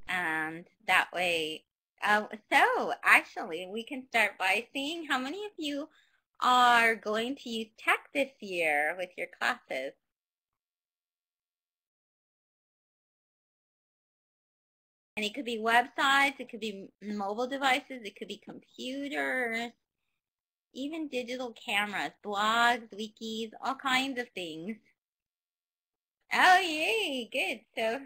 And that way, so actually we can start by seeing how many of you are going to use tech this year with your classes. And it could be websites, it could be mobile devices, it could be computers, even digital cameras, blogs, wikis, all kinds of things. Oh, yay, good. So,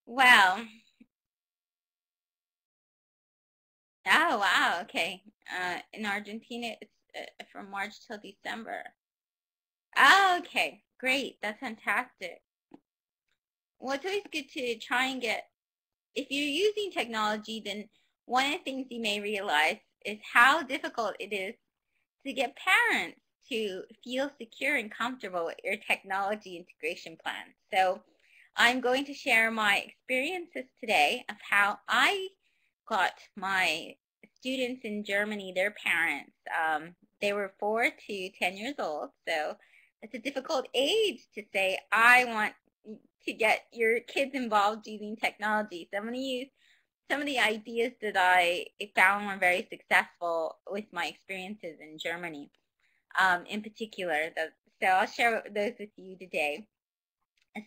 well, oh, wow, okay. In Argentina, it's from March till December. Oh, okay, great. That's fantastic. Well, it's always good to try and get, if you're using technology, then one of the things you may realize is how difficult it is to get parents to feel secure and comfortable with your technology integration plan. So I'm going to share my experiences today of how I got my students in Germany, their parents. They were 4 to 10 years old, so it's a difficult age to say, I want to get your kids involved using technology. So I'm going to use some of the ideas that I found were very successful with my experiences in Germany, in particular. So I'll share those with you today.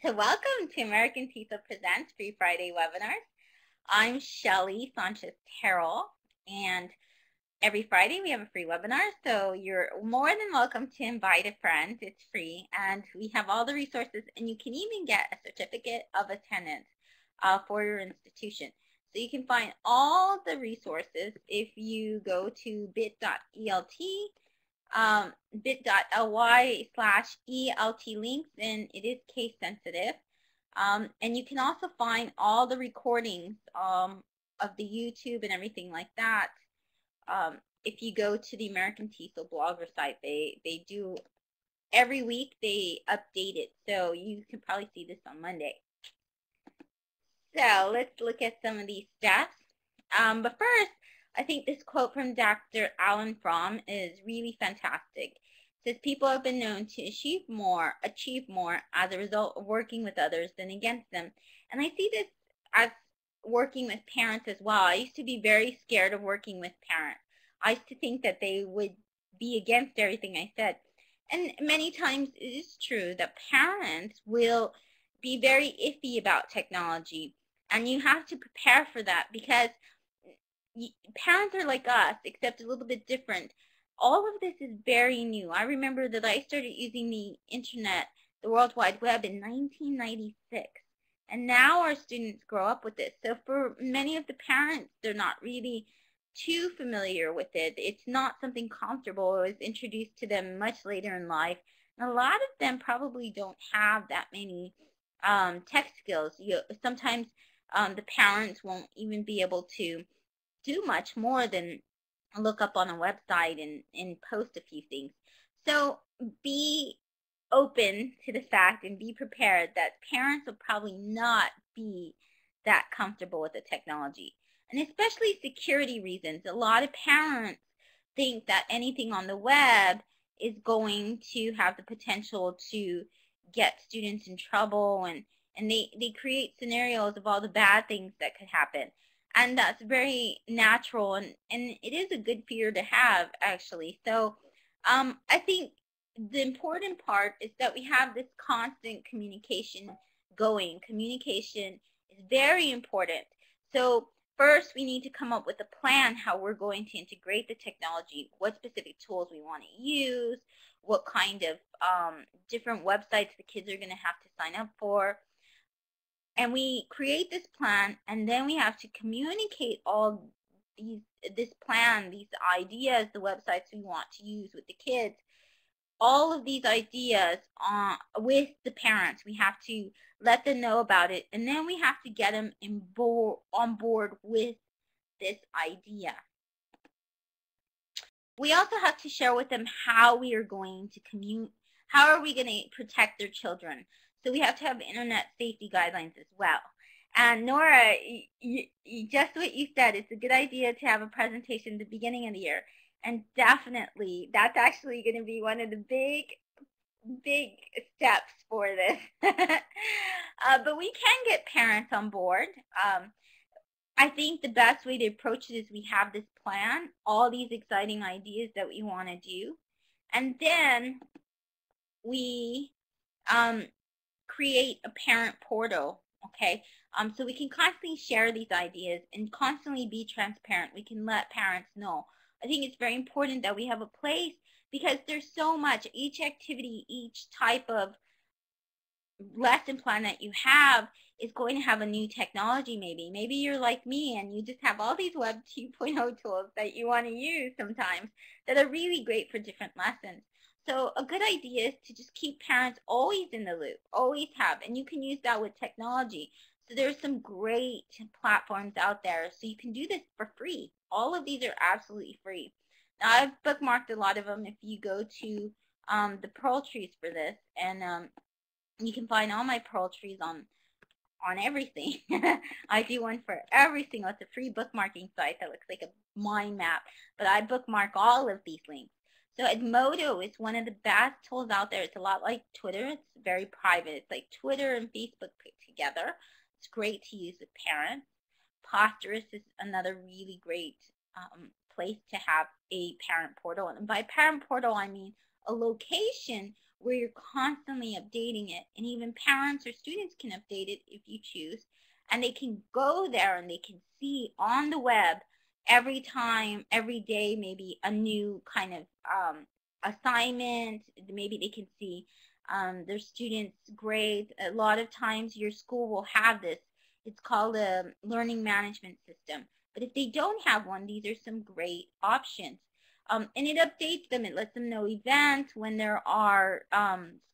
So welcome to American TESOL Presents Free Friday webinars. I'm Shelly Sanchez-Terrell, and every Friday we have a free webinar, so you're more than welcome to invite a friend. It's free, and we have all the resources, and you can even get a certificate of attendance for your institution. So you can find all the resources if you go to bit.elt, bit.ly/ELT links, and it is case sensitive. And you can also find all the recordings of the YouTube and everything like that. If you go to the American TESOL blogger site, they do, every week they update it, so you can probably see this on Monday. So let's look at some of these steps. But first, I think this quote from Dr. Alan Fromm is really fantastic. It says, people have been known to achieve more as a result of working with others than against them. And I see this as working with parents as well. I used to be very scared of working with parents. I used to think that they would be against everything I said. And many times it is true that parents will be very iffy about technology. And you have to prepare for that, because parents are like us, except a little bit different. All of this is very new. I remember that I started using the internet, the World Wide Web, in 1996. And now our students grow up with this. So for many of the parents, they're not really too familiar with it. It's not something comfortable. It was introduced to them much later in life. And a lot of them probably don't have that many tech skills. Sometimes the parents won't even be able to do much more than look up on a website and post a few things. So be open to the fact and be prepared that parents will probably not be that comfortable with the technology. And especially security reasons. A lot of parents think that anything on the web is going to have the potential to get students in trouble, and they create scenarios of all the bad things that could happen. And that's very natural, and it is a good fear to have, actually. So I think the important part is that we have this constant communication going. Communication is very important. So first, we need to come up with a plan how we're going to integrate the technology, what specific tools we want to use, what kind of different websites the kids are going to have to sign up for. And we create this plan, and then we have to communicate all this plan, these ideas, the websites we want to use with the kids, all of these ideas with the parents. We have to let them know about it, and then we have to get them on board with this idea. We also have to share with them how we are going to how are we going to protect their children. So we have to have internet safety guidelines as well. And Nora, just what you said, it's a good idea to have a presentation at the beginning of the year. And definitely, that's actually going to be one of the big steps for this. But we can get parents on board. I think the best way to approach it is we have this plan, all these exciting ideas that we want to do, and then we create a parent portal, okay? So we can constantly share these ideas and constantly be transparent. We can let parents know. I think it's very important that we have a place because there's so much, each activity, each type of lesson plan that you have is going to have a new technology maybe. Maybe you're like me and you just have all these Web 2.0 tools that you want to use sometimes that are really great for different lessons. So a good idea is to just keep parents always in the loop, always have, and you can use that with technology. So there's some great platforms out there. So you can do this for free. All of these are absolutely free. Now I've bookmarked a lot of them if you go to the Pearl Trees for this, and you can find all my Pearl Trees on everything. I do one for every single, it's a free bookmarking site that looks like a mind map, but I bookmark all of these links. So Edmodo is one of the best tools out there. It's a lot like Twitter. It's very private. It's like Twitter and Facebook put together. It's great to use with parents. Posterous is another really great place to have a parent portal. And by parent portal, I mean a location where you're constantly updating it, and even parents or students can update it if you choose, and they can go there and they can see on the web every time, every day, maybe a new kind of assignment. Maybe they can see their students' grades. A lot of times your school will have this. It's called a learning management system. But if they don't have one, these are some great options. And it updates them. It lets them know events, when there are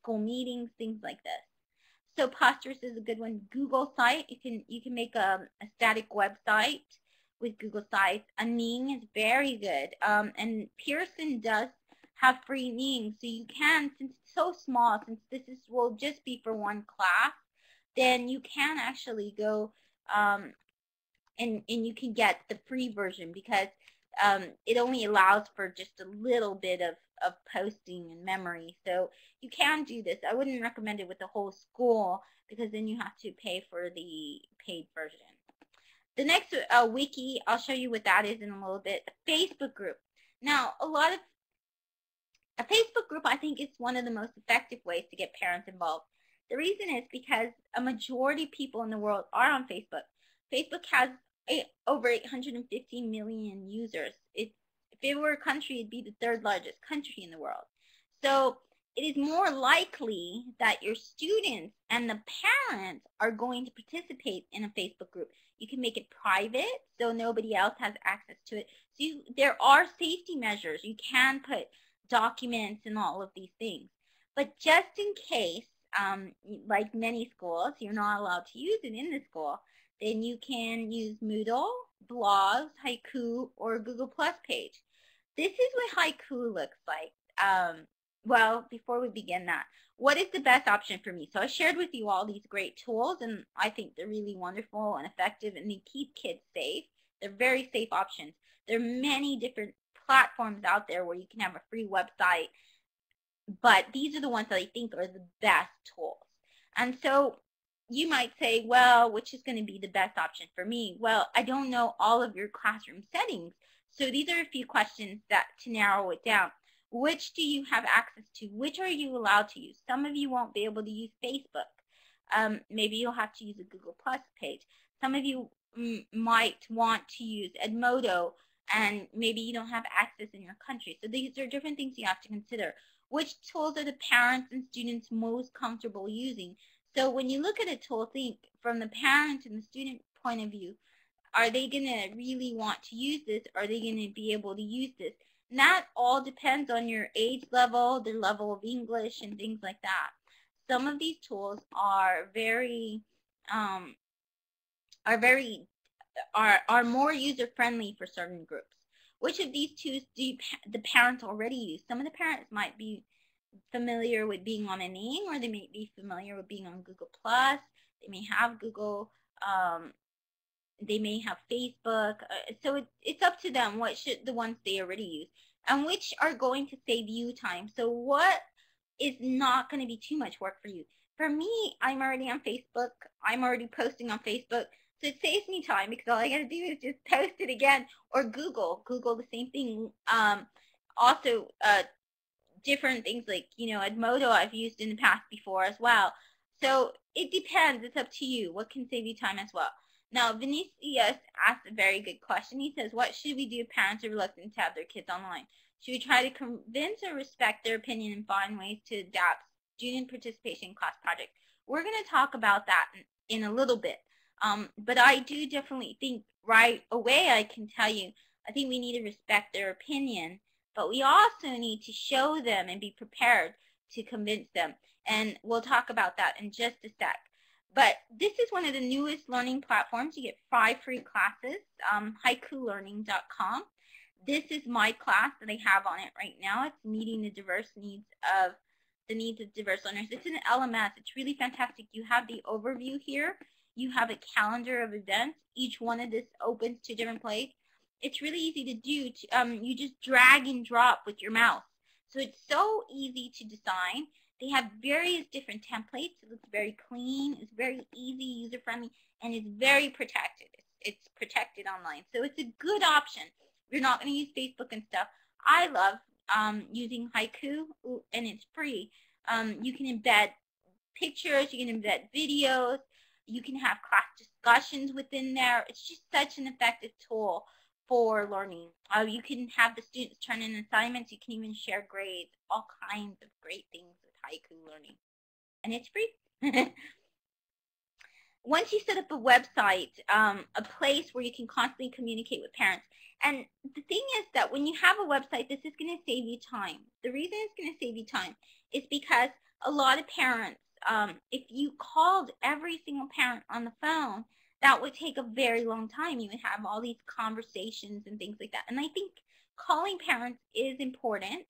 school meetings, things like this. So Posterous is a good one. Google site, you can make a static website with Google Sites. A Ning is very good. And Pearson does have free Ning, so you can, since it's so small, since this will just be for one class, then you can actually go and you can get the free version because it only allows for just a little bit of posting and memory. So you can do this. I wouldn't recommend it with the whole school because then you have to pay for the paid version. The next wiki, I'll show you what that is in a little bit. A Facebook group. Now, a Facebook group, I think, is one of the most effective ways to get parents involved. The reason is because a majority of people in the world are on Facebook. Facebook has over 850 million users. If it were a country, it'd be the third largest country in the world. So it is more likely that your students and the parents are going to participate in a Facebook group. You can make it private so nobody else has access to it. So there are safety measures. You can put documents and all of these things. But just in case, like many schools, you're not allowed to use it in the school, then you can use Moodle, Blogs, Haiku, or Google Plus page. This is what Haiku looks like. Well, before we begin that, what is the best option for me? So I shared with you all these great tools, and I think they're really wonderful and effective, and they keep kids safe. They're very safe options. There are many different platforms out there where you can have a free website, but these are the ones that I think are the best tools. And so you might say, well, which is going to be the best option for me? Well, I don't know all of your classroom settings. So these are a few questions that to narrow it down. Which do you have access to? Which are you allowed to use? Some of you won't be able to use Facebook. Maybe you'll have to use a Google Plus page. Some of you might want to use Edmodo, and maybe you don't have access in your country. So these are different things you have to consider. Which tools are the parents and students most comfortable using? So when you look at a tool, think from the parent and the student point of view, are they going to really want to use this? Are they going to be able to use this? And that all depends on your age level, their level of English, and things like that. Some of these tools are more user-friendly for certain groups. Which of these tools do the parents already use? Some of the parents might be familiar with being on a Ning, or they may be familiar with being on Google Plus. They may have Google. They may have Facebook. So it's up to them what should the ones they already use, and which are going to save you time. So what is not going to be too much work for you. For me, I'm already on Facebook. I'm already posting on Facebook. So it saves me time because all I got to do is just post it again, or Google the same thing. Also, different things like, Edmodo I've used in the past before as well. So it depends. It's up to you. What can save you time as well? Now, Vinicius asked a very good question. He says, what should we do if parents are reluctant to have their kids online? Should we try to convince or respect their opinion and find ways to adapt student participation in class projects? We're going to talk about that in a little bit. But I do definitely think right away I can tell you, I think we need to respect their opinion, but we also need to show them and be prepared to convince them. And we'll talk about that in just a sec. But this is one of the newest learning platforms. You get 5 free classes, haikulearning.com. This is my class that I have on it right now. It's meeting the needs of diverse learners. It's an LMS. It's really fantastic. You have the overview here. You have a calendar of events. Each one of this opens to a different place. It's really easy to do. You just drag and drop with your mouse. So it's so easy to design. They have various different templates. It looks very clean. It's very easy, user-friendly, and it's very protected. It's protected online. So it's a good option. You're not going to use Facebook and stuff. I love using Haiku, and it's free. You can embed pictures. You can embed videos. You can have class discussions within there. It's just such an effective tool for learning. You can have the students turn in assignments. You can even share grades. All kinds of great things with Haiku Learning. And it's free. Once you set up a website, a place where you can constantly communicate with parents. And the thing is that when you have a website, this is going to save you time. The reason it's going to save you time is because a lot of parents, if you called every single parent on the phone, that would take a very long time. You would have all these conversations and things like that. And I think calling parents is important,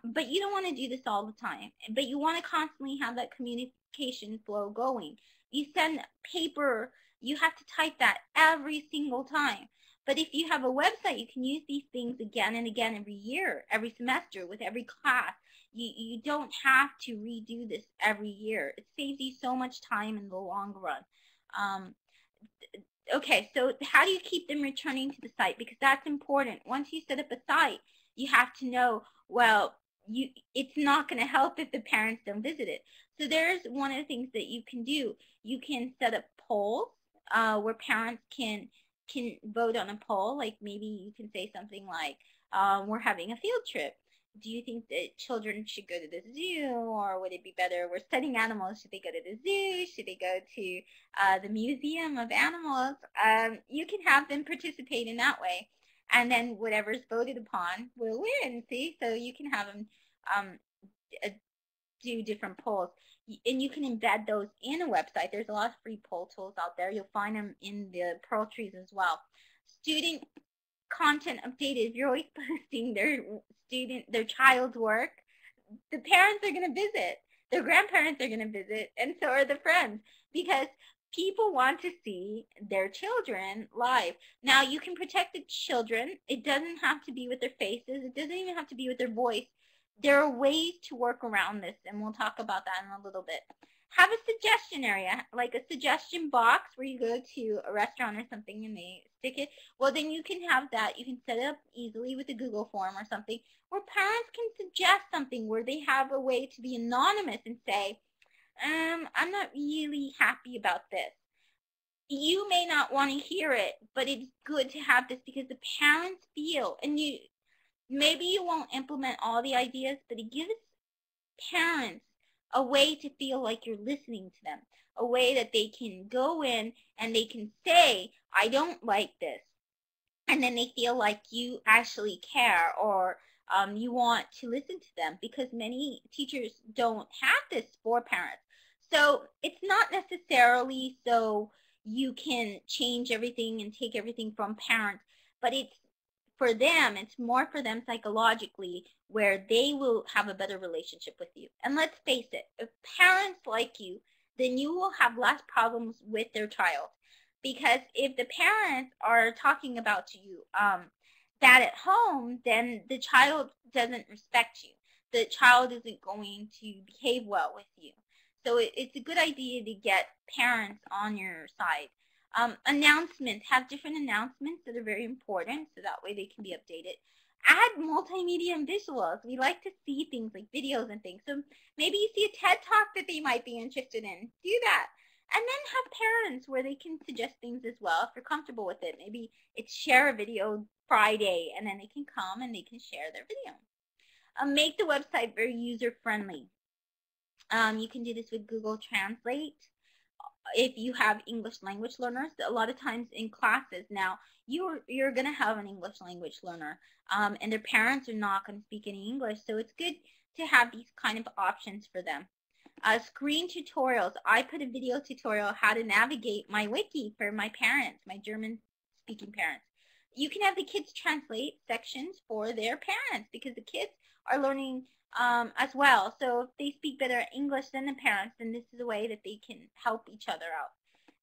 but you don't want to do this all the time. But you want to constantly have that communication flow going. You send paper, you have to type that every single time. But if you have a website, you can use these things again and again every year, every semester, with every class. You don't have to redo this every year. It saves you so much time in the long run. Okay, so how do you keep them returning to the site? Because that's important. Once you set up a site, you have to know, well, it's not going to help if the parents don't visit it. So there's one of the things that you can do. You can set up polls where parents can vote on a poll. Like maybe you can say something like, we're having a field trip. Do you think that children should go to the zoo, or would it be better we're studying animals? Should they go to the zoo? Should they go to the Museum of Animals? You can have them participate in that way, and then whatever's voted upon will win, see? So you can have them do different polls, and you can embed those in a website. There's a lot of free poll tools out there. You'll find them in the Pearl Trees as well. Student content updated. If you're always posting their child's work, the parents are going to visit, their grandparents are going to visit, and so are the friends, because people want to see their children live. Now, you can protect the children. It doesn't have to be with their faces. It doesn't even have to be with their voice. There are ways to work around this, and we'll talk about that in a little bit. Have a suggestion area, like a suggestion box where you go to a restaurant or something and they stick it. Well, then you can have that. You can set it up easily with a Google form or something where parents can suggest something, where they have a way to be anonymous and say, I'm not really happy about this. You may not want to hear it, but it's good to have this because the parents feel, and maybe you won't implement all the ideas, but it gives parents a way to feel like you're listening to them, a way that they can go in and they can say, I don't like this. And then they feel like you actually care, or you want to listen to them, because many teachers don't have this for parents. So it's not necessarily so you can change everything and take everything from parents, but it's for them, it's more for them psychologically, where they will have a better relationship with you. And let's face it, if parents like you, then you will have less problems with their child. Because if the parents are talking about you that at home, then the child doesn't respect you. the child isn't going to behave well with you. So it's a good idea to get parents on your side. Announcements, have different announcements that are very important, so that way they can be updated. Add multimedia and visuals. We like to see things like videos and things. So maybe you see a TED Talk that they might be interested in. Do that. And then have parents where they can suggest things as well if you're comfortable with it. Maybe it's share a video Friday, and then they can come and they can share their video. Make the website very user-friendly. You can do this with Google Translate. If you have English language learners, a lot of times in classes now, you're going to have an English language learner, and their parents are not going to speak any English, so it's good to have these kind of options for them. Screen tutorials. I put a video tutorial how to navigate my wiki for my parents, my German-speaking parents. You can have the kids translate sections for their parents because the kids are learning as well. So if they speak better English than the parents, then this is a way that they can help each other out.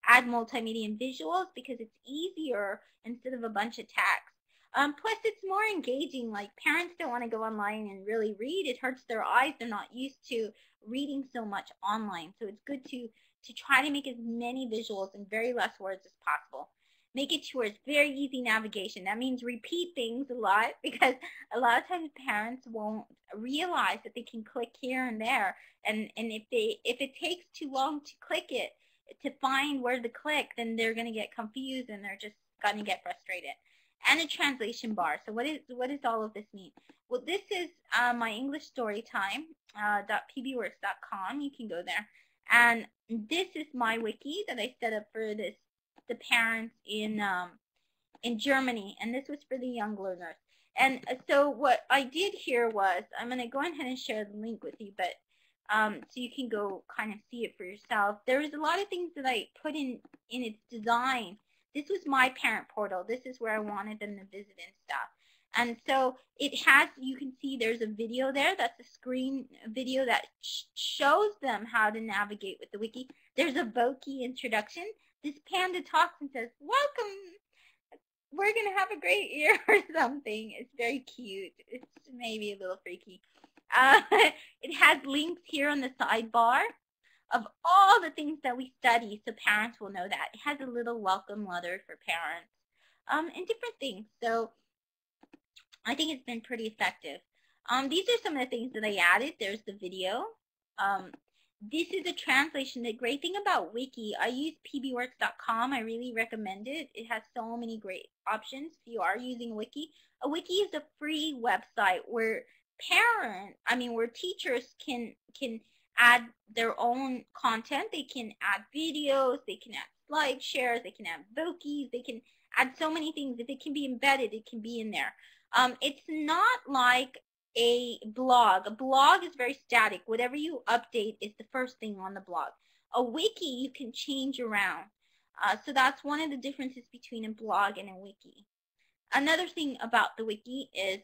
Add multimedia and visuals because it's easier instead of a bunch of text. Plus, it's more engaging. Like, parents don't want to go online and really read. It hurts their eyes. They're not used to reading so much online. So it's good to try to make as many visuals and very less words as possible. Make it to where it's very easy navigation. That means repeat things a lot because a lot of times parents won't realize that they can click here and there. And if it takes too long to click it, to find where to click, then they're going to get confused and they're just going to get frustrated. And a translation bar. So what does all of this mean? Well, this is my English Storytime, .pbworks.com. You can go there. And this is my wiki that I set up for the parents in Germany. And this was for the young learners. And so what I did here was, I'm going to go ahead and share the link with you, but so you can go kind of see it for yourself. There is a lot of things that I put in its design. This was my parent portal. This is where I wanted them to visit and stuff. And so it has, you can see there's a video there. That's a screen video that shows them how to navigate with the wiki. There's a Voki introduction. This panda talks and says, "Welcome. We're going to have a great year," or something. It's very cute. It's maybe a little freaky. It has links here on the sidebar of all the things that we study, so parents will know that. It has a little welcome letter for parents and different things. So I think it's been pretty effective. These are some of the things that I added. There's the video. This is a translation. The great thing about Wiki, I use pbworks.com. I really recommend it. It has so many great options if you are using a Wiki. A Wiki is a free website where where teachers can add their own content. They can add videos, they can add slide shares, they can add Vokis, they can add so many things. If it can be embedded, it can be in there. It's not like a blog. A blog is very static. Whatever you update is the first thing on the blog. A wiki you can change around. So that's one of the differences between a blog and a wiki. Another thing about the wiki is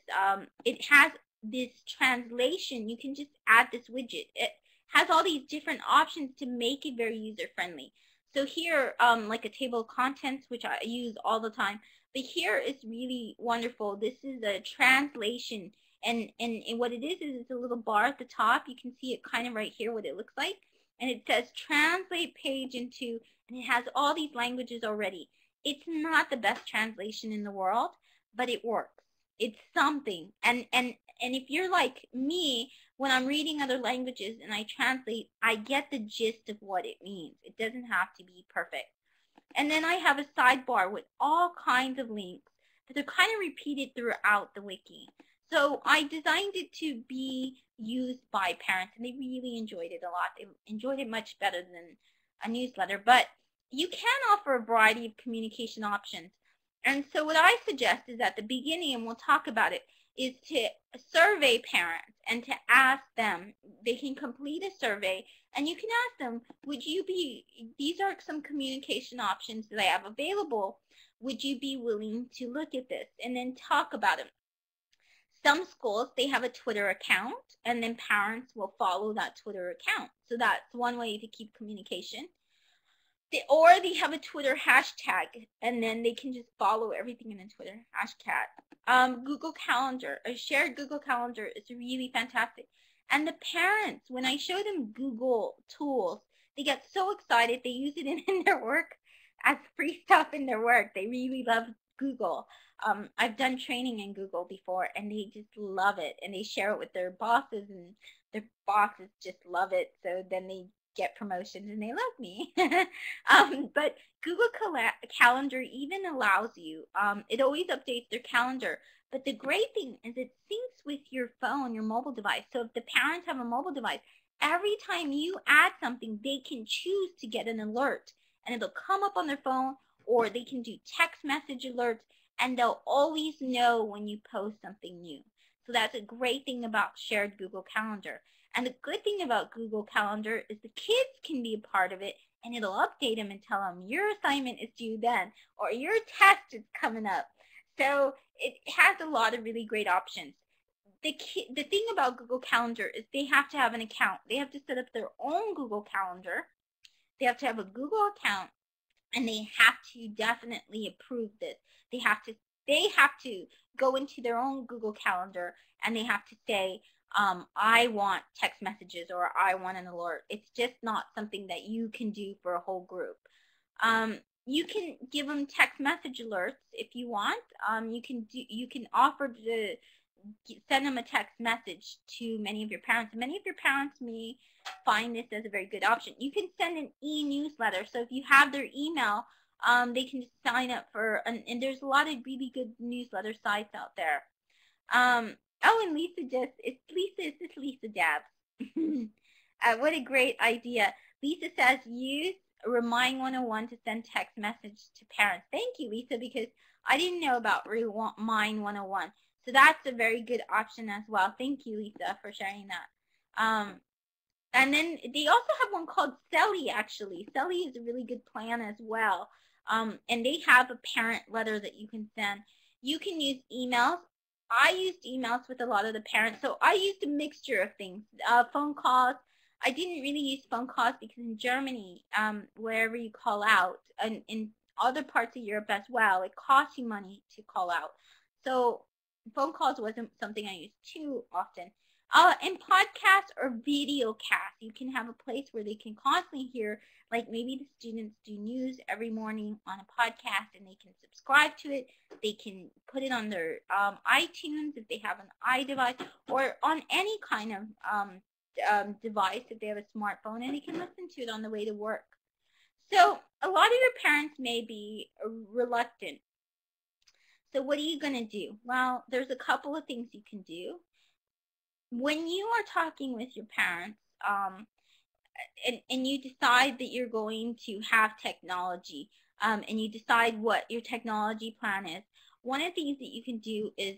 it has this translation. You can just add this widget. It has all these different options to make it very user-friendly. So here, like a table of contents, which I use all the time, but here it's really wonderful. This is a translation, and what it is it's a little bar at the top. You can see it kind of right here, what it looks like, and it says translate page into, and it has all these languages already. It's not the best translation in the world, but it works. It's something, and if you're like me, when I'm reading other languages and I translate, I get the gist of what it means. It doesn't have to be perfect. And then I have a sidebar with all kinds of links that are kind of repeated throughout the wiki. So I designed it to be used by parents, and they really enjoyed it a lot. They enjoyed it much better than a newsletter. But you can offer a variety of communication options. And so what I suggest is at the beginning, and we'll talk about it, is to survey parents and to ask them. They can complete a survey, and you can ask them, would you be, these are some communication options that I have available. Would you be willing to look at this? And then talk about them. Some schools, they have a Twitter account, and then parents will follow that Twitter account. So that's one way to keep communication. Or they have a Twitter hashtag, and then they can just follow everything in the Twitter hashtag. Google Calendar, a shared Google Calendar is really fantastic. And the parents, when I show them Google tools, they get so excited. They use it in their work as free stuff in their work. They really love Google. I've done training in Google before, and they just love it. And they share it with their bosses, and their bosses just love it. So then they get promotions and they love me. But Google Calendar even allows you, it always updates their calendar. But the great thing is it syncs with your phone, your mobile device. So if the parents have a mobile device, every time you add something, they can choose to get an alert. And it'll come up on their phone, or they can do text message alerts, and they'll always know when you post something new. So that's a great thing about shared Google Calendar. And the good thing about Google Calendar is the kids can be a part of it, and it'll update them and tell them your assignment is due then, or your test is coming up. So it has a lot of really great options. The thing about Google Calendar is they have to have an account. They have to set up their own Google Calendar. They have to have a Google account, and they have to definitely approve this. They have to go into their own Google Calendar, and they have to say, I want text messages, or I want an alert. It's just not something that you can do for a whole group. You can give them text message alerts if you want. You can offer to send them a text message to many of your parents. Many of your parents may find this as a very good option. You can send an e-newsletter. So if you have their email, they can just sign up for, and there's a lot of really good newsletter sites out there. Oh, and Lisa it's Lisa Dabs. What a great idea. Lisa says, use Remind 101 to send text message to parents. Thank you, Lisa, because I didn't know about Remind 101. So that's a very good option as well. Thank you, Lisa, for sharing that. And then they also have one called Selly, actually. Selly is a really good plan as well. And they have a parent letter that you can send. You can use emails. I used emails with a lot of the parents, so I used a mixture of things. Phone calls. I didn't really use phone calls because in Germany, wherever you call out, and in other parts of Europe as well, it costs you money to call out. So phone calls wasn't something I used too often. In podcasts or video casts, you can have a place where they can constantly hear, like maybe the students do news every morning on a podcast, and they can subscribe to it. They can put it on their iTunes if they have an iDevice, or on any kind of device if they have a smartphone, and they can listen to it on the way to work. So a lot of your parents may be reluctant. So what are you going to do? Well, there's a couple of things you can do. When you are talking with your parents, and you decide that you're going to have technology, and you decide what your technology plan is, one of the things that you can do is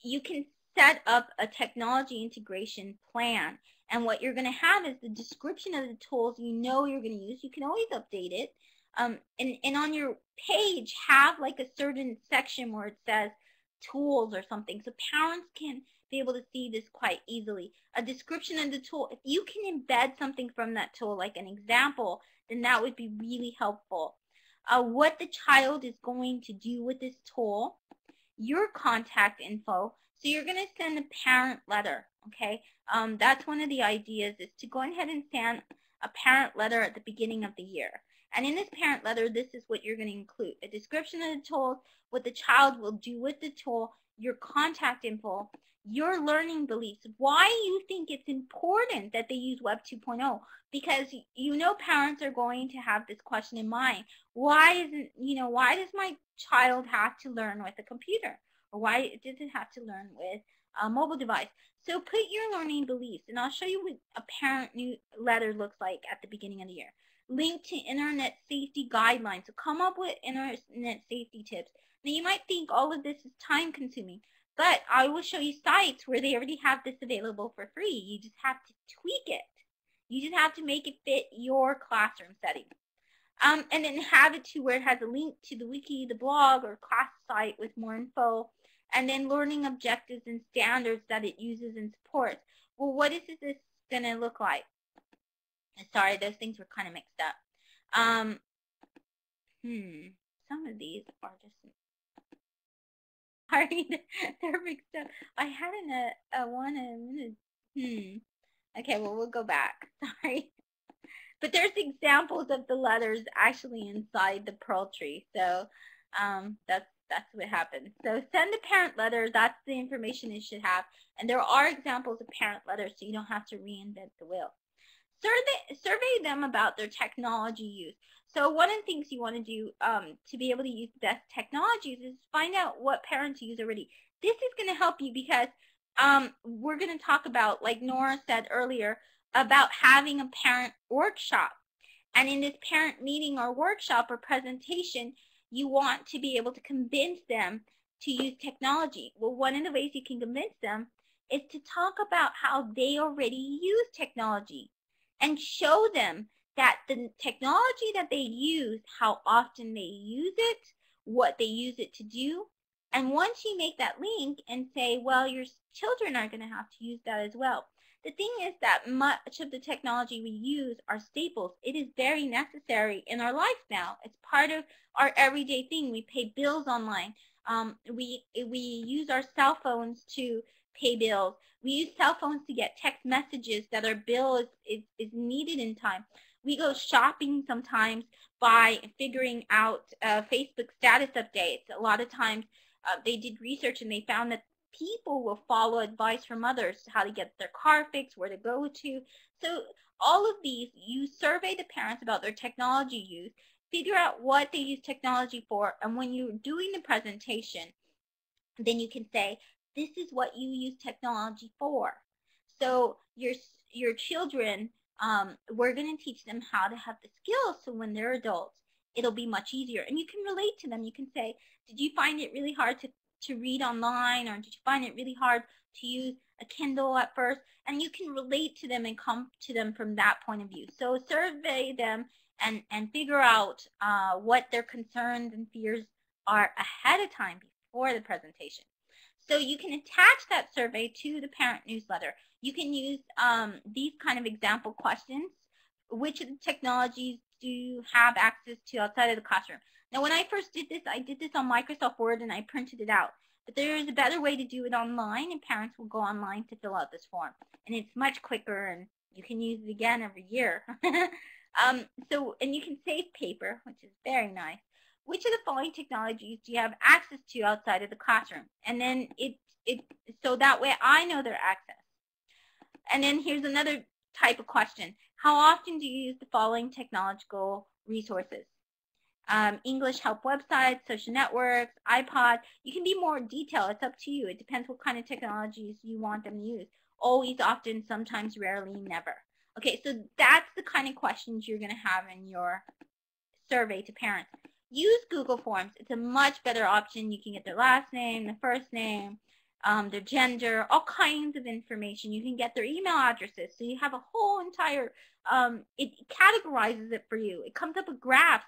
you can set up a technology integration plan. And what you're going to have is the description of the tools you know you're going to use. You can always update it. And on your page, have like a certain section where it says tools or something, so parents can be able to see this quite easily. A description of the tool. If you can embed something from that tool, like an example, then that would be really helpful. What the child is going to do with this tool, your contact info. So you're going to send a parent letter, okay? That's one of the ideas, is to go ahead and send a parent letter at the beginning of the year. And in this parent letter, this is what you're going to include: a description of the tool, what the child will do with the tool, your contact info, your learning beliefs, why you think it's important that they use Web 2.0, because you know parents are going to have this question in mind. Why does my child have to learn with a computer? Or why does it have to learn with a mobile device? So put your learning beliefs, and I'll show you what a parent letter looks like at the beginning of the year. Link to internet safety guidelines. So come up with internet safety tips. Now you might think all of this is time consuming, but I will show you sites where they already have this available for free. You just have to tweak it. You just have to make it fit your classroom setting. And then have it to where it has a link to the wiki, the blog, or class site with more info, and then learning objectives and standards that it uses and supports. Well, what is this going to look like? Sorry, those things were kind of mixed up. Um, some of these are just sorry, they're mixed up. I had a one and Okay, well we'll go back. Sorry, but there's examples of the letters actually inside the pearl tree. So that's what happens. So send a parent letter. That's the information it should have. And there are examples of parent letters, so you don't have to reinvent the wheel. Survey them about their technology use. So one of the things you want to do to be able to use the best technologies is find out what parents use already. This is going to help you because we're going to talk about, like Nora said earlier, about having a parent workshop. And in this parent meeting or workshop or presentation, you want to be able to convince them to use technology. Well, one of the ways you can convince them is to talk about how they already use technology and show them that the technology that they use, how often they use it, what they use it to do. And once you make that link and say, well, your children are going to have to use that as well. The thing is that much of the technology we use are staples. It is very necessary in our life now. It's part of our everyday thing. We pay bills online. We use our cell phones to pay bills. We use cell phones to get text messages that our bill is needed in time. We go shopping sometimes by figuring out Facebook status updates. A lot of times they did research and they found that people will follow advice from others, how to get their car fixed, where to go to. So all of these, you survey the parents about their technology use, figure out what they use technology for, and when you're doing the presentation, then you can say, this is what you use technology for. So your children, we're going to teach them how to have the skills so when they're adults, it'll be much easier. And you can relate to them. You can say, did you find it really hard to read online, or did you find it really hard to use a Kindle at first? And you can relate to them and come to them from that point of view. So survey them and figure out what their concerns and fears are ahead of time before the presentation. So you can attach that survey to the parent newsletter. You can use these kind of example questions. Which of the technologies do you have access to outside of the classroom? Now, when I first did this, I did this on Microsoft Word and I printed it out. But there is a better way to do it online, and parents will go online to fill out this form. And it's much quicker, and you can use it again every year. And you can save paper, which is very nice. Which of the following technologies do you have access to outside of the classroom? And then so that way I know their access. And then here's another type of question. How often do you use the following technological resources? English help websites, social networks, iPod. You can be more detailed. It's up to you. It depends what kind of technologies you want them to use. Always, often, sometimes, rarely, never. Okay, so that's the kind of questions you're going to have in your survey to parents. Use Google Forms. It's a much better option. You can get their last name, their first name, their gender, all kinds of information. You can get their email addresses. So you have a whole entire, it categorizes it for you. It comes up with graphs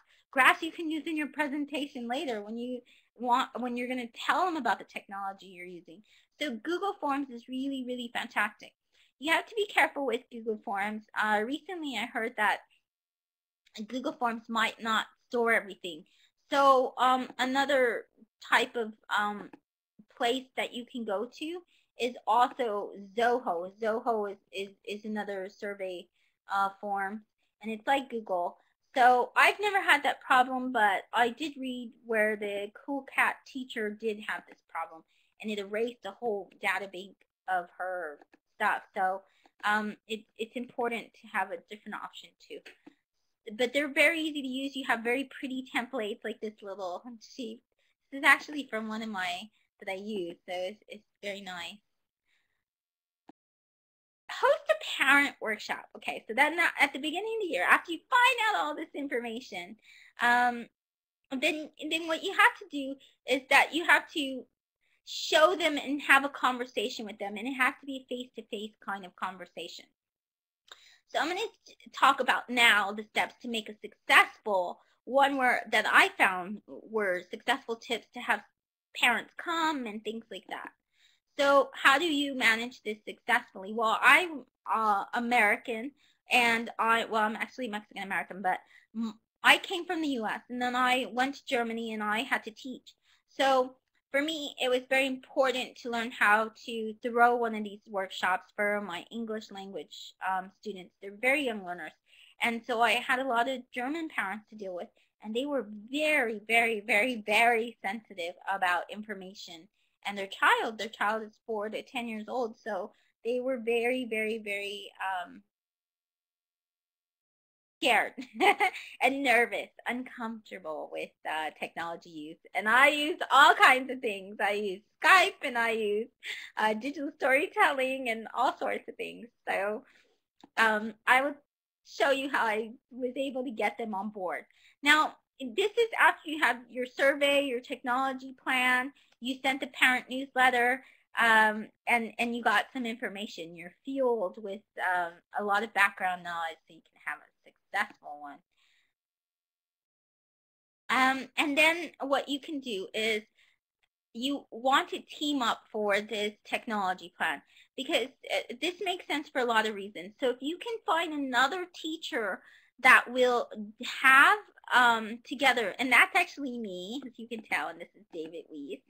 you can use in your presentation later when you're going to tell them about the technology you're using. So Google Forms is really, really fantastic. You have to be careful with Google Forms. Recently I heard that Google Forms might not store everything. So another type of place that you can go to is also Zoho. Zoho is another survey form, and it's like Google. So I've never had that problem, but I did read where the Cool Cat teacher did have this problem, and it erased the whole data bank of her stuff. So it's important to have a different option too. But they're very easy to use. You have very pretty templates like this little sheet. This is actually from one of my that I use, so it's very nice. Host a parent workshop. Okay, so then at the beginning of the year, after you find out all this information, then what you have to do is that you have to show them and have a conversation with them, and it has to be a face-to-face kind of conversation. So I'm going to talk about now the steps to make a successful one that I found were successful tips to have parents come and things like that. So how do you manage this successfully? Well, I'm American, and I'm actually Mexican American, but I came from the US and then I went to Germany and I had to teach. So for me, it was very important to learn how to throw one of these workshops for my English language students. They're very young learners. And so I had a lot of German parents to deal with, and they were very, very, very, very sensitive about information. And their child is 4 to 10 years old, so they were very, very, very scared and nervous, uncomfortable with technology use. And I use all kinds of things. I use Skype and I use digital storytelling and all sorts of things. So I will show you how I was able to get them on board. Now, this is after you have your survey, your technology plan, you sent the parent newsletter, and you got some information. You're fueled with a lot of background knowledge so you can have a successful one. And then what you can do is you want to team up for this technology plan, because this makes sense for a lot of reasons. So if you can find another teacher that will have together, and that's actually me, as you can tell, and this is David Weiss,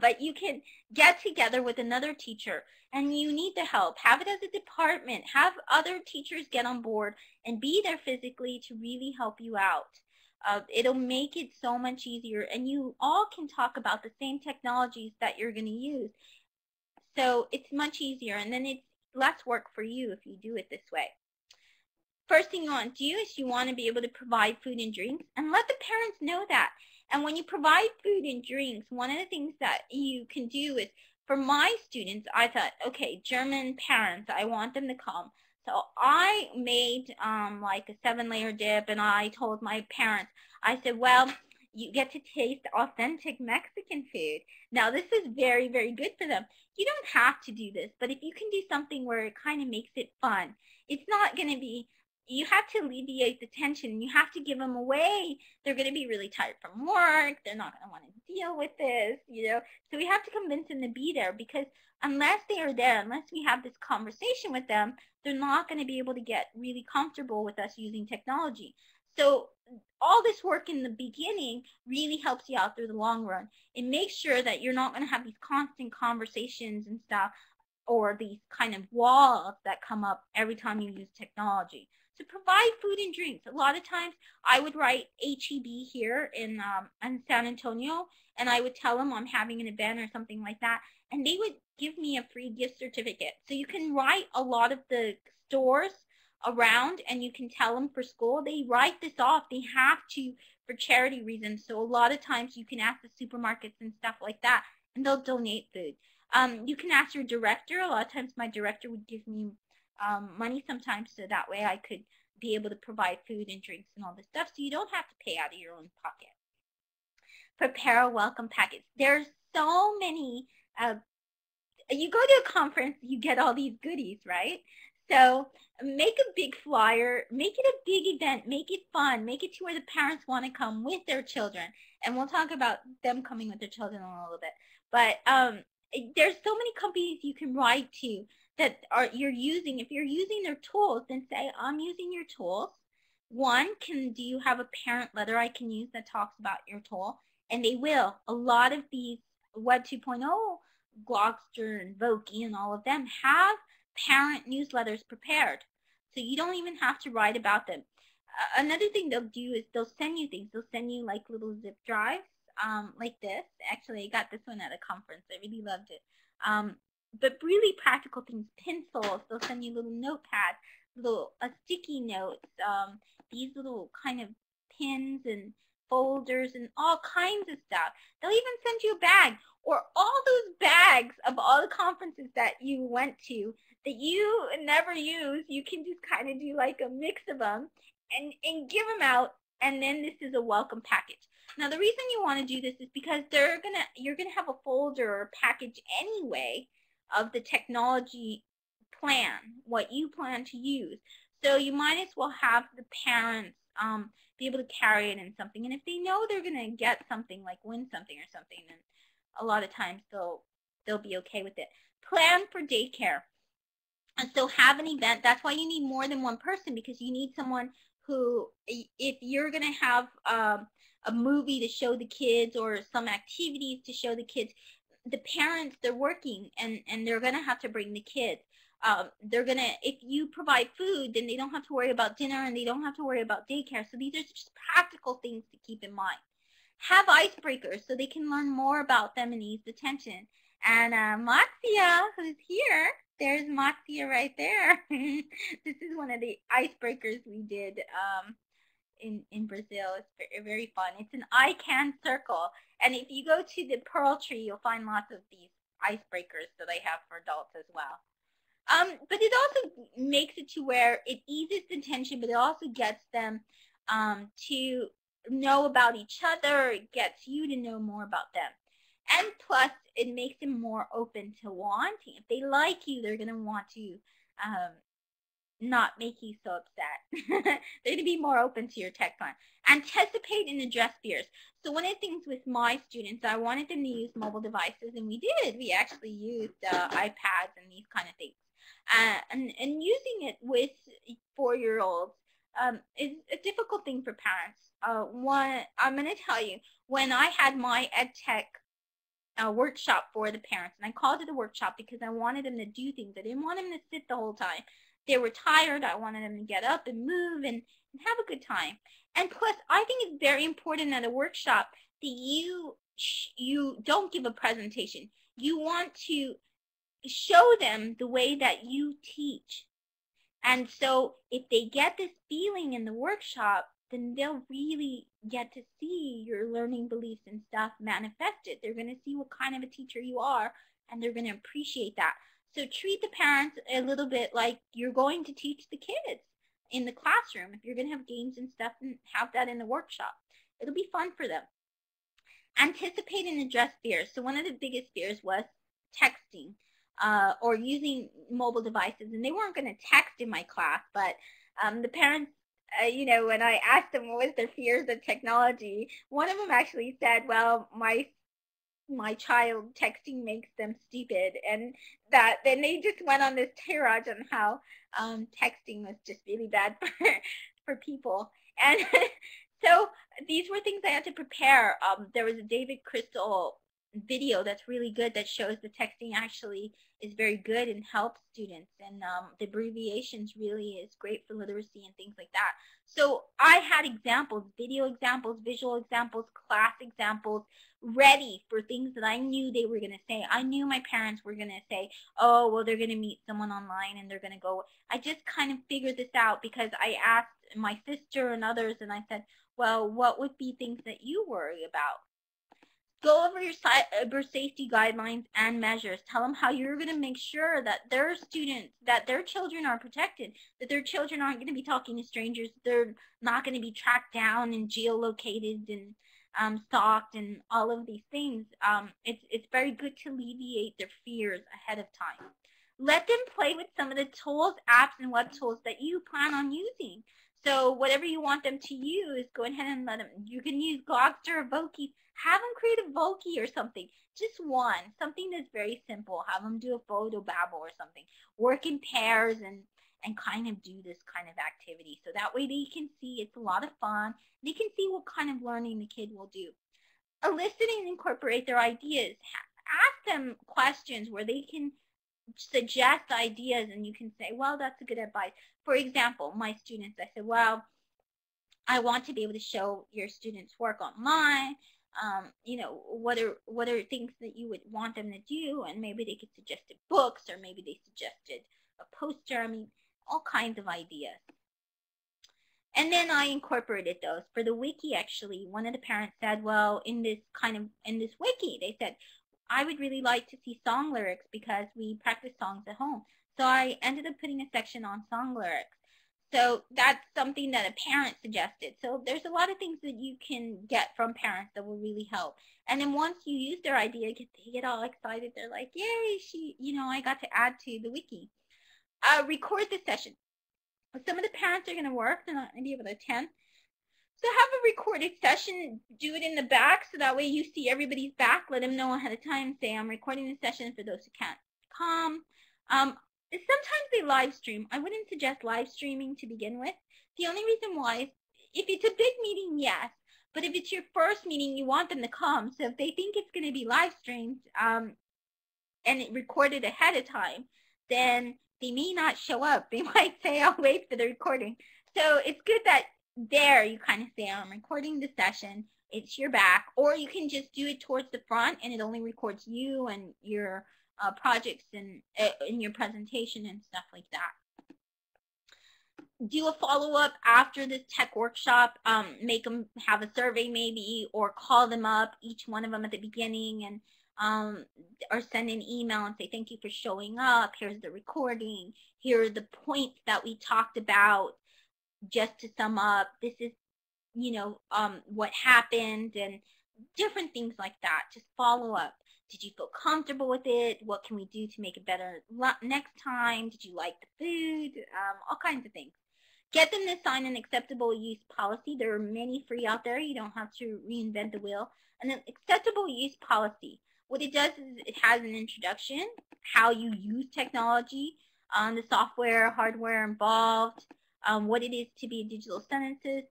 but you can get together with another teacher and you need the help. Have it as a department. Have other teachers get on board and be there physically to really help you out. It'll make it so much easier, and you all can talk about the same technologies that you're going to use. So it's much easier, and then it's less work for you if you do it this way. First thing you want to do is you want to be able to provide food and drinks, and let the parents know that. And when you provide food and drinks, one of the things that you can do is, for my students, I thought, okay, German parents, I want them to come. So I made like a 7-layer dip, and I told my parents, I said, well, you get to taste authentic Mexican food. Now, this is very, very good for them. You don't have to do this, but if you can do something where it kind of makes it fun, it's not going to be, you have to alleviate the tension. You have to give them away. They're going to be really tired from work. They're not going to want to deal with this, you know. So we have to convince them to be there, because unless they are there, unless we have this conversation with them, they're not going to be able to get really comfortable with us using technology. So all this work in the beginning really helps you out through the long run. It makes sure that you're not going to have these constant conversations and stuff, or these kind of walls that come up every time you use technology. So provide food and drinks. A lot of times I would write HEB here in San Antonio, and I would tell them I'm having an event or something like that, and they would give me a free gift certificate. So you can write a lot of the stores around, and you can tell them for school, they write this off. They have to for charity reasons. So a lot of times you can ask the supermarkets and stuff like that, and they'll donate food. You can ask your director. A lot of times my director would give me money sometimes, so that way I could be able to provide food and drinks and all this stuff, so you don't have to pay out of your own pocket. Prepare a welcome package. There's so many, you go to a conference, you get all these goodies, right? So make a big flyer, make it a big event, make it fun, make it to where the parents want to come with their children. And we'll talk about them coming with their children in a little bit. But there's so many companies you can write to that you're using. If you're using their tools, then say, I'm using your tools. One, do you have a parent letter I can use that talks about your tool? And they will. A lot of these Web 2.0, Glogster and Voki and all of them have parent newsletters prepared. So you don't even have to write about them. Another thing they'll do is they'll send you things. They'll send you like little zip drives like this. Actually, I got this one at a conference. I really loved it. But really practical things, pencils. They'll send you little notepads, little sticky notes, these little kind of pins and folders and all kinds of stuff. They'll even send you a bag, or all those bags of all the conferences that you went to that you never use. You can just kind of do like a mix of them and give them out, and then this is a welcome package. Now the reason you want to do this is because you're gonna have a folder or package anyway of the technology plan, what you plan to use. So you might as well have the parents be able to carry it in something. And if they know they're going to get something, like win something or something, then a lot of times they'll be okay with it. Plan for daycare. And so have an event. That's why you need more than one person, because you need someone who, if you're going to have a movie to show the kids or some activities to show the kids, the parents, they're working and they're going to have to bring the kids. They're going to, if you provide food, then they don't have to worry about dinner and they don't have to worry about daycare. So these are just practical things to keep in mind. Have icebreakers so they can learn more about them and ease the tension. And Matsia, who's here, there's Matsia right there. This is one of the icebreakers we did in Brazil. It's very, very fun. It's an I can circle. And if you go to the Pearl Tree, you'll find lots of these icebreakers that I have for adults as well. But it also makes it to where it eases the tension, but it also gets them to know about each other. It gets you to know more about them. And plus, it makes them more open to wanting. If they like you, they're going to want to not make you so upset. They're going to be more open to your tech plan. Anticipate and address fears. So one of the things with my students, I wanted them to use mobile devices, and we did. We actually used iPads and these kind of things. And using it with 4-year-olds is a difficult thing for parents. I'm going to tell you, when I had my EdTech workshop for the parents, and I called it a workshop because I wanted them to do things. I didn't want them to sit the whole time. They were tired. I wanted them to get up and move and have a good time. And plus, I think it's very important at a workshop that you don't give a presentation. You want to show them the way that you teach. And so if they get this feeling in the workshop, then they'll really get to see your learning beliefs and stuff manifested. They're going to see what kind of a teacher you are, and they're going to appreciate that. So treat the parents a little bit like you're going to teach the kids in the classroom. If you're going to have games and stuff, and have that in the workshop. It'll be fun for them. Anticipate and address fears. So one of the biggest fears was texting or using mobile devices. And they weren't going to text in my class, but the parents, when I asked them what was their fears of technology, one of them actually said, well, my child texting makes them stupid, and that then they just went on this tirade on how texting was just really bad for people. And so these were things I had to prepare. There was a David Crystal video that's really good that shows the texting actually is very good and helps students, and the abbreviations really is great for literacy and things like that. So I had examples, video examples, visual examples, class examples ready for things that I knew they were going to say. I knew my parents were going to say, oh, well, they're going to meet someone online and they're going to go. I just kind of figured this out because I asked my sister and others, and I said, well, what would be things that you worry about? Go over your cyber safety guidelines and measures. Tell them how you're going to make sure that their students, that their children are protected, that their children aren't going to be talking to strangers, they're not going to be tracked down and geolocated and stalked and all of these things. It's very good to alleviate their fears ahead of time. Let them play with some of the tools, apps, and web tools that you plan on using. So whatever you want them to use, go ahead and let them. You can use Gogster or Voki. Have them create a Voki or something. Just one. Something that's very simple. Have them do a photo babble or something. Work in pairs and kind of do this kind of activity. So that way they can see it's a lot of fun. They can see what kind of learning the kid will do. Elicit and incorporate their ideas. Ask them questions where they can suggest ideas, and you can say, well, that's a good advice. For example, my students, I said, well, I want to be able to show your students work online. What are things that you would want them to do? And maybe they could suggest books, or maybe they suggested a poster. I mean, all kinds of ideas. And then I incorporated those. For the wiki, actually, one of the parents said, well, in this wiki, they said, I would really like to see song lyrics because we practice songs at home. So I ended up putting a section on song lyrics. So that's something that a parent suggested. So there's a lot of things that you can get from parents that will really help. And then once you use their idea, they get all excited. They're like, yay, I got to add to the wiki. Record the session. Some of the parents are going to work. They're not going to be able to attend. So have a recorded session, do it in the back, so that way you see everybody's back. Let them know ahead of time. Say, I'm recording the session for those who can't come. sometimes they live stream. I wouldn't suggest live streaming to begin with. The only reason why is if it's a big meeting, yes. But if it's your first meeting, you want them to come. So if they think it's going to be live streamed and it recorded ahead of time, then they may not show up. They might say, I'll wait for the recording. So it's good that there you kind of say, I'm recording the session. It's your back. Or you can just do it towards the front and it only records you and your projects and in your presentation and stuff like that. Do a follow-up after this tech workshop, make them have a survey maybe, or call them up, each one of them at the beginning, and or send an email and say, thank you for showing up, here's the recording, here are the points that we talked about. Just to sum up, this is, you know, what happened, and different things like that. Just follow up. Did you feel comfortable with it? What can we do to make it better next time? Did you like the food? All kinds of things. Get them to sign an acceptable use policy. There are many free out there. You don't have to reinvent the wheel. And an acceptable use policy, what it does is it has an introduction, how you use technology, the software, hardware involved, what it is to be a digital ethicist,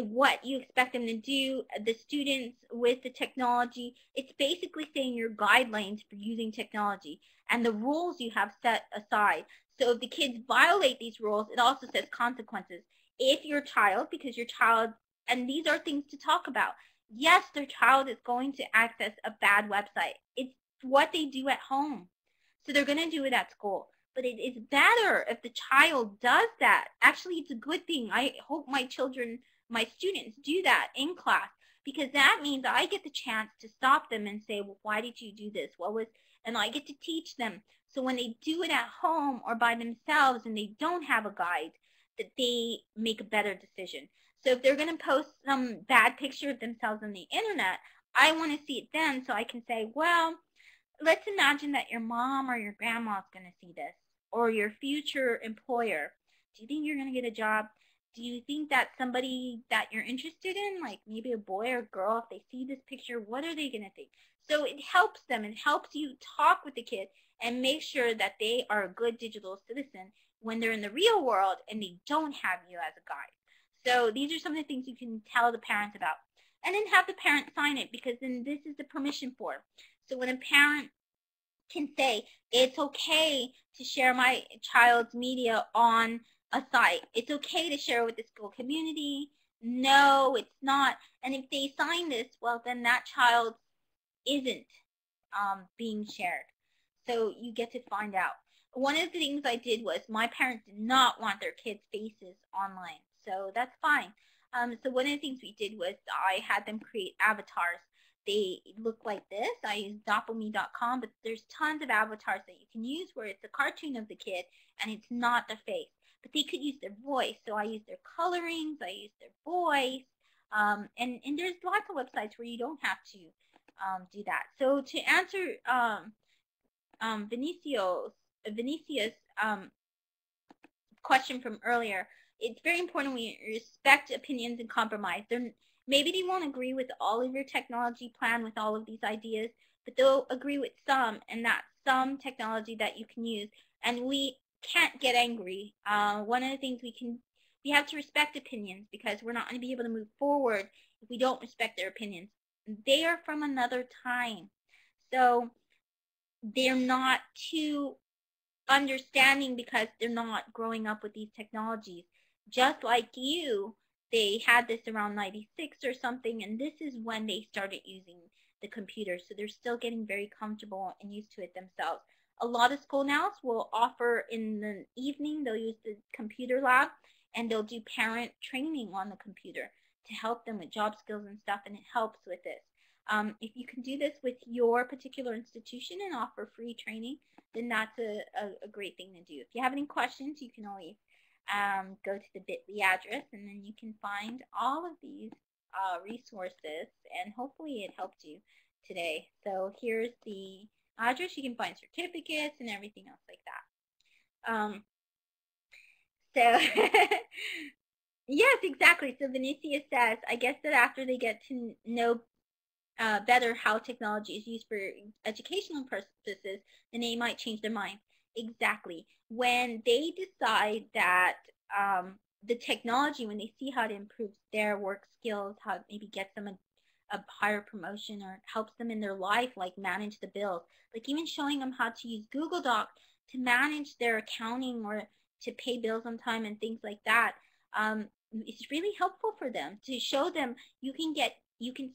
what you expect them to do, the students with the technology. It's basically saying your guidelines for using technology and the rules you have set aside. So if the kids violate these rules, it also says consequences. If your child, because your child, and these are things to talk about, yes, their child is going to access a bad website. It's what they do at home. So they're going to do it at school. But it is better if the child does that. Actually, it's a good thing. I hope my children, my students do that in class, because that means I get the chance to stop them and say, well, why did you do this? And I get to teach them. So when they do it at home or by themselves and they don't have a guide, that they make a better decision. So if they're going to post some bad picture of themselves on the internet, I want to see it then so I can say, well, let's imagine that your mom or your grandma is going to see this, or your future employer. Do you think you're going to get a job? Do you think that somebody that you're interested in, like maybe a boy or girl, if they see this picture, what are they going to think? So it helps them. It helps you talk with the kid and make sure that they are a good digital citizen when they're in the real world and they don't have you as a guide. So these are some of the things you can tell the parents about. And then have the parent sign it, because then this is the permission form. So when a parent can say, it's okay to share my child's media on a site. It's okay to share with the school community. No, it's not. And if they sign this, well, then that child isn't being shared. So you get to find out. One of the things I did was my parents did not want their kids' faces online. So that's fine. So one of the things we did was I had them create avatars. They look like this. I use doppelme.com, but there's tons of avatars that you can use where it's a cartoon of the kid and it's not the face. But they could use their voice. So I use their colorings, I use their voice, and there's lots of websites where you don't have to do that. So to answer Vinicius' question from earlier, it's very important we respect opinions and compromise. Maybe they won't agree with all of your technology plan with all of these ideas, but they'll agree with some, and that's some technology that you can use. And we can't get angry. One of the things we have to respect opinions, because we're not going to be able to move forward if we don't respect their opinions. They are from another time. So they're not too understanding because they're not growing up with these technologies. Just like you, they had this around 96 or something, and this is when they started using the computer. So they're still getting very comfortable and used to it themselves. A lot of school now will offer in the evening, they'll use the computer lab, and they'll do parent training on the computer to help them with job skills and stuff, and it helps with this. If you can do this with your particular institution and offer free training, then that's a great thing to do. If you have any questions, you can always go to the bit.ly address, and then you can find all of these resources, and hopefully it helped you today. So here's the address. You can find certificates and everything else like that. So yes, exactly. So Vinicius says, I guess that after they get to know better how technology is used for educational purposes, then they might change their mind. Exactly. When they decide that the technology, when they see how it improves their work skills, how it maybe gets them a higher promotion or helps them in their life, like manage the bills, like even showing them how to use Google Docs to manage their accounting or to pay bills on time and things like that. It's really helpful for them to show them you can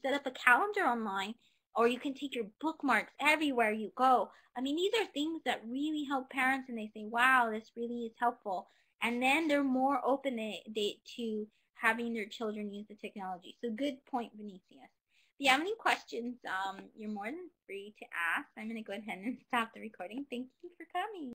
set up a calendar online, or you can take your bookmarks everywhere you go. I mean, these are things that really help parents, and they say, wow, this really is helpful. And then they're more open to having their children use the technology. So good point, Vinicius. If you have any questions, you're more than free to ask. I'm going to go ahead and stop the recording. Thank you for coming.